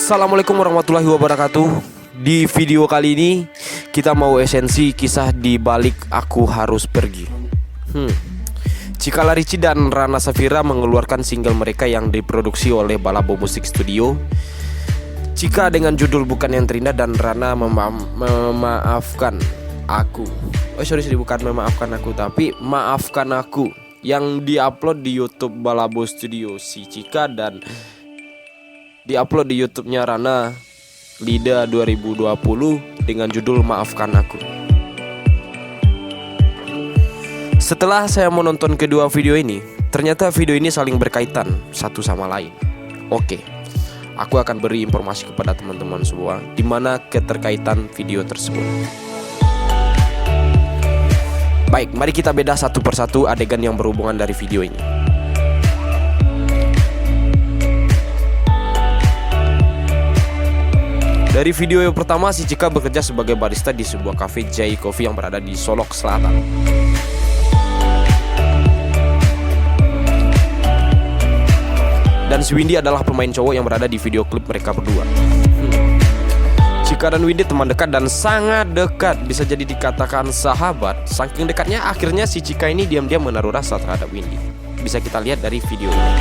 Assalamualaikum warahmatullahi wabarakatuh. Di video kali ini kita mau esensi kisah di balik Aku Harus Pergi. Cikala Ricci dan Rana Safira mengeluarkan single mereka yang diproduksi oleh Balabo Music Studio. Cika dengan judul Bukan Yang Terindah dan Rana Memaafkan Aku. Bukan Memaafkan Aku, tapi Maafkan Aku, yang diupload di YouTube Balabo Studio si Cika dan diupload di YouTube-nya Rana Lida 2020 dengan judul Maafkan Aku. Setelah saya menonton kedua video ini, ternyata video ini saling berkaitan satu sama lain. Oke, aku akan beri informasi kepada teman-teman semua di mana keterkaitan video tersebut. Baik, mari kita bedah satu persatu adegan yang berhubungan dari video ini. Dari video yang pertama, si Cika bekerja sebagai barista di sebuah cafe Jai Coffee yang berada di Solok Selatan. Dan si Windy adalah pemain cowok yang berada di video klip mereka berdua. Cika dan Windy teman dekat dan sangat dekat, bisa jadi dikatakan sahabat. Saking dekatnya, akhirnya si Cika ini diam-diam menaruh rasa terhadap Windy. Bisa kita lihat dari video ini.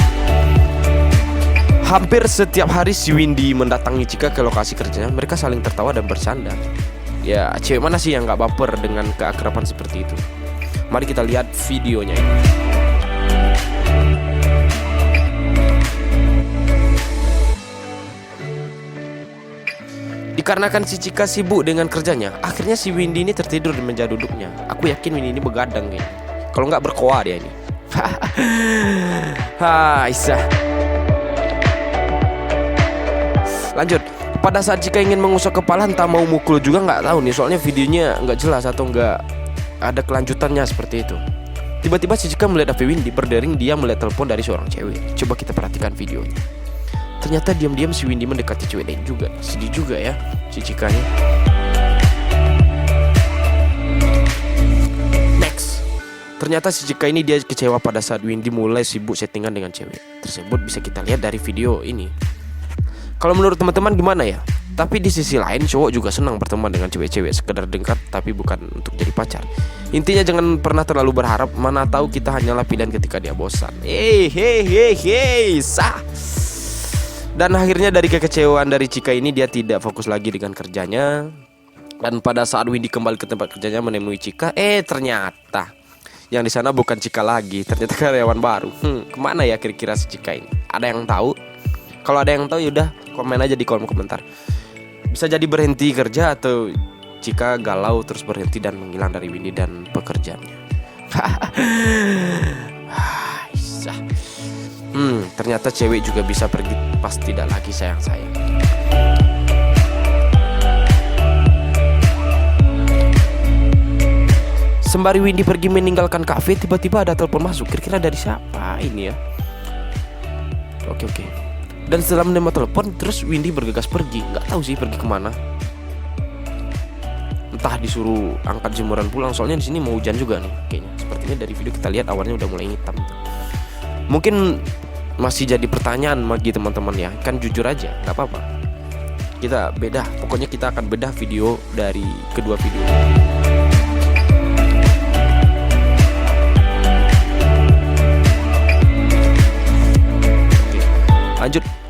Hampir setiap hari si Windy mendatangi Cika ke lokasi kerjanya. Mereka saling tertawa dan bercanda. Ya, cewek mana sih yang gak baper dengan keakraban seperti itu? Mari kita lihat videonya ini. Dikarenakan si Cika sibuk dengan kerjanya, akhirnya si Windy ini tertidur di meja duduknya. Aku yakin Windy ini begadang kayaknya. Kalau nggak berkoar dia ini. Isah. Lanjut. Pada saat Cika ingin mengusap kepala, entah mau mukul juga nggak tahu nih. Soalnya videonya nggak jelas atau nggak ada kelanjutannya seperti itu. Tiba-tiba si Cika melihat HP Windy berdering. Dia melihat telepon dari seorang cewek. Coba kita perhatikan videonya. Ternyata diam-diam si Windy mendekati cewek lain juga. Sedih juga ya si Cikanya. Next. Ternyata si Cika ini dia kecewa pada saat Windy mulai sibuk settingan dengan cewek tersebut. Bisa kita lihat dari video ini. Kalau menurut teman-teman gimana ya? Tapi di sisi lain cowok juga senang berteman dengan cewek-cewek sekedar dekat, tapi bukan untuk jadi pacar. Intinya jangan pernah terlalu berharap. Mana tahu kita hanyalah pilihan ketika dia bosan. Sah. Dan akhirnya dari kekecewaan dari Cika ini, dia tidak fokus lagi dengan kerjanya. Dan pada saat Windy kembali ke tempat kerjanya menemui Cika, ternyata yang di sana bukan Cika lagi, ternyata karyawan baru. Kemana ya kira-kira si Cika ini? Ada yang tahu? Kalau ada yang tahu yaudah komen aja di kolom komentar. Bisa jadi berhenti kerja atau Cika galau terus berhenti dan menghilang dari Windy dan pekerjaannya. Ternyata cewek juga bisa pergi pas tidak lagi sayang-sayang. Sembari Windy pergi meninggalkan kafe, tiba-tiba ada telepon masuk. Kira-kira dari siapa ini ya? Oke. Dan setelah menerima telepon, terus Windy bergegas pergi. Nggak tahu sih pergi kemana. Entah disuruh angkat jemuran pulang. Soalnya di sini mau hujan juga nih kayaknya. Sepertinya dari video kita lihat awalnya udah mulai hitam. Mungkin masih jadi pertanyaan bagi teman-teman ya. Kan jujur aja, nggak apa-apa. Kita bedah. Pokoknya kita akan bedah video dari kedua video.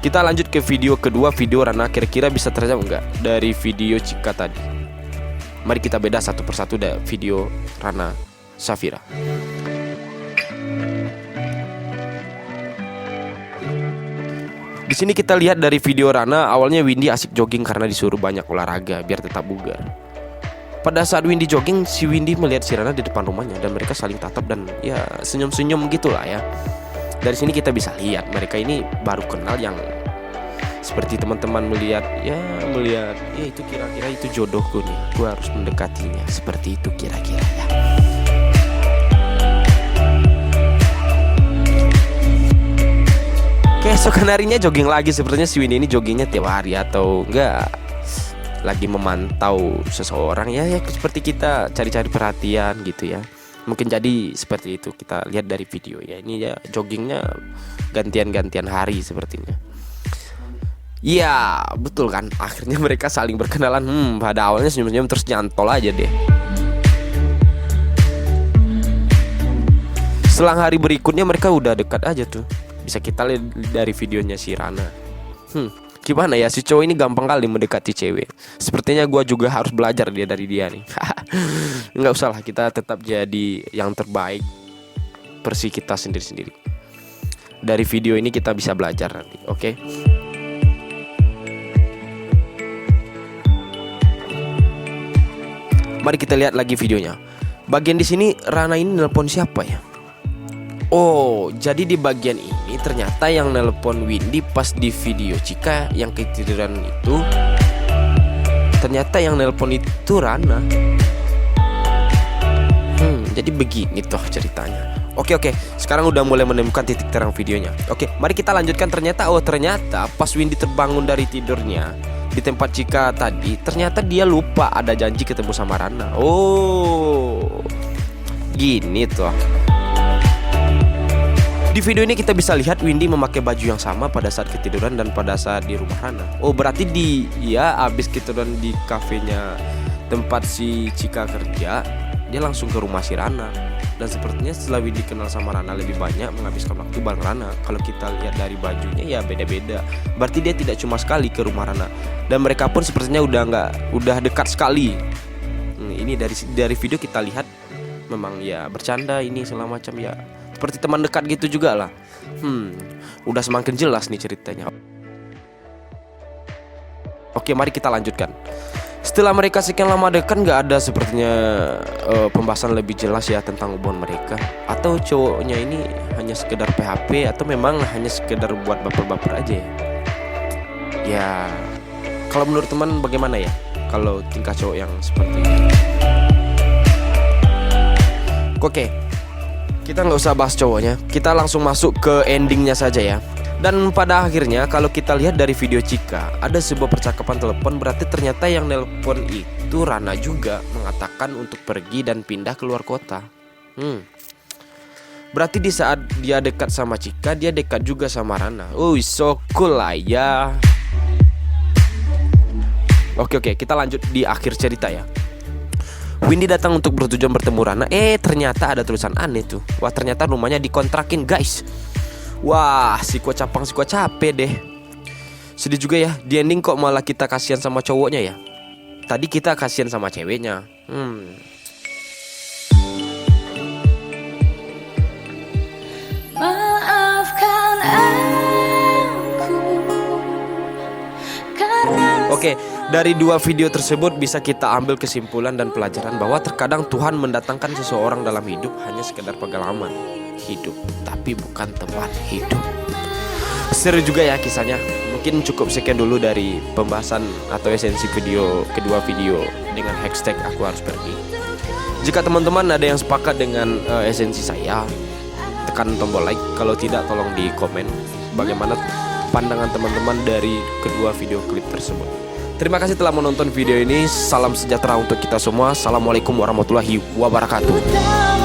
Kita lanjut ke video kedua, video Rana. Kira-kira bisa terjawab nggak dari video Cika tadi? Mari kita beda satu persatu dari video Rana Safira. Di sini kita lihat dari video Rana, awalnya Windy asik jogging karena disuruh banyak olahraga biar tetap bugar. Pada saat Windy jogging, si Windy melihat si Rana di depan rumahnya dan mereka saling tatap dan ya senyum-senyum gitulah ya. Dari sini kita bisa lihat mereka ini baru kenal, yang seperti teman-teman melihat ya itu kira-kira itu jodohku nih, gue harus mendekatinya, seperti itu kira-kira ya. Keesokan harinya jogging lagi. Sepertinya si Windy ini joggingnya tiap hari atau enggak lagi memantau seseorang ya seperti kita cari-cari perhatian gitu ya. Mungkin jadi seperti itu. Kita lihat dari video ya. Ini ya joggingnya gantian-gantian hari sepertinya. Ya betul kan, akhirnya mereka saling berkenalan. Pada awalnya senyum-senyum terus nyantol aja deh. Selang hari berikutnya mereka udah dekat aja tuh. Bisa kita lihat dari videonya si Rana. Gimana ya, si cowok ini gampang kali mendekati cewek. Sepertinya gue juga harus belajar dari dia nih. Nggak usah lah, kita tetap jadi yang terbaik versi kita sendiri-sendiri. Dari video ini kita bisa belajar nanti, oke? Mari kita lihat lagi videonya. Bagian di sini Rana ini nelpon siapa ya? Oh, jadi di bagian ini ternyata yang nelpon Windy pas di video Cika yang ketiduran itu, ternyata yang nelpon itu Rana. Jadi begini toh ceritanya. Oke, sekarang udah mulai menemukan titik terang videonya. Oke, mari kita lanjutkan. Ternyata pas Windy terbangun dari tidurnya di tempat Cika tadi, ternyata dia lupa ada janji ketemu sama Rana. Oh, gini toh. Di video ini kita bisa lihat Windy memakai baju yang sama pada saat ketiduran dan pada saat di rumah Rana. Oh, berarti abis ketiduran di kafenya tempat si Cika kerja, dia langsung ke rumah si Rana. Dan sepertinya setelah Windy kenal sama Rana lebih banyak menghabiskan waktu bareng Rana. Kalau kita lihat dari bajunya ya beda-beda. Berarti dia tidak cuma sekali ke rumah Rana. Dan mereka pun sepertinya udah dekat sekali. Ini dari video kita lihat memang ya bercanda ini segala macam ya. Seperti teman dekat gitu juga lah. Udah semakin jelas nih ceritanya. Oke, mari kita lanjutkan. Setelah mereka sekian lama dekat, nggak ada sepertinya pembahasan lebih jelas ya tentang hubungan mereka. Atau cowoknya ini hanya sekedar PHP atau memang hanya sekedar buat baper-baper aja ya. Ya, kalau menurut teman bagaimana ya kalau tingkah cowok yang seperti ini? Oke, kita nggak usah bahas cowoknya, kita langsung masuk ke endingnya saja ya. Dan pada akhirnya kalau kita lihat dari video Cika, ada sebuah percakapan telepon. Berarti ternyata yang nelpon itu Rana juga, mengatakan untuk pergi dan pindah keluar kota. Berarti di saat dia dekat sama Cika, dia dekat juga sama Rana. So cool lah ya. Oke, kita lanjut di akhir cerita ya. Windy datang untuk bertujuan bertemu Rana. Ternyata ada tulisan aneh tuh. Wah, ternyata rumahnya dikontrakin guys. Wah, si kuat capek deh. Sedih juga ya, di ending kok malah kita kasihan sama cowoknya ya. Tadi kita kasihan sama ceweknya. Maafkan aku karena Oke, dari dua video tersebut bisa kita ambil kesimpulan dan pelajaran bahwa terkadang Tuhan mendatangkan seseorang dalam hidup hanya sekedar pengalaman hidup, tapi bukan teman hidup. Seru juga ya kisahnya. Mungkin cukup sekian dulu dari pembahasan atau esensi kedua video dengan hashtag aku harus pergi. Jika teman-teman ada yang sepakat dengan esensi saya, tekan tombol like. Kalau tidak, tolong di komen bagaimana pandangan teman-teman dari kedua video klip tersebut. Terima kasih telah menonton video ini. Salam sejahtera untuk kita semua. Assalamualaikum warahmatullahi wabarakatuh.